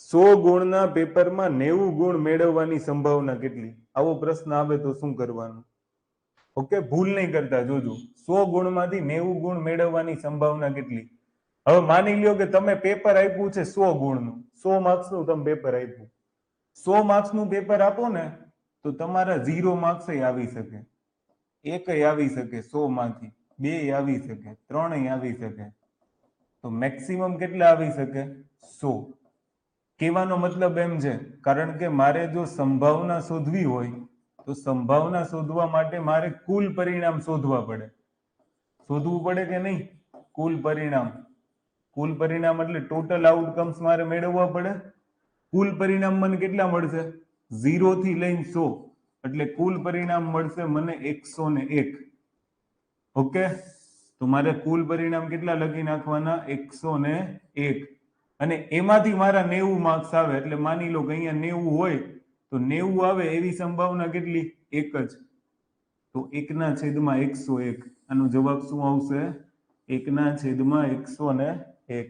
100 ગુણના પેપરમાં 90 ગુણ મેળવવાની સંભાવના કેટલી? આવો પ્રશ્ન આવે તો શું કરવાનું? ઓકે, ભૂલ નહીં કરતા, જોજો. 100 ગુણમાંથી 90 ગુણ મેળવવાની સંભાવના કેટલી? હવે માની લ્યો કે તમે પેપર આપ્યું છે 100 ગુણનું, 100 માર્ક્સનું તમે પેપર આપ્યું. 100 માર્ક્સનું પેપર આપો ને તો તમારા 0 માર્ક્સ આવી શકે, 1 આવી શકે, 100 માંથી 2 આવી શકે, 3 આવી શકે. તો મેક્સિમમ કેટલા આવી શકે? 100. કહેવાનો મતલબ એમ છે, કારણ કે મારે જો સંભાવના શોધવી હોય તો સંભાવના શોધવા માટે મારે કુલ પરિણામ શોધવા પડે. શોધવું પડે કે નહીં? કુલ પરિણામ. કુલ પરિણામ એટલે ટોટલ આઉટકમ્સ મારે મેળવવા પડે. કુલ પરિણામ મને કેટલા મળશે? 0 થી લઈને 100, એટલે કુલ પરિણામ મળશે મને 101. ઓકે, તો મારે કુલ પરિણામ કેટલા લખી નાખવાના? 101. અને એમાંથી મારા 90 માર્ક્સ આવે, એટલે માની લો કે અહીંયા 90 હોય તો 90 આવે એવી સંભાવના કેટલી? 1 જ. તો 1/101. આનો જવાબ શું આવશે? 1/101.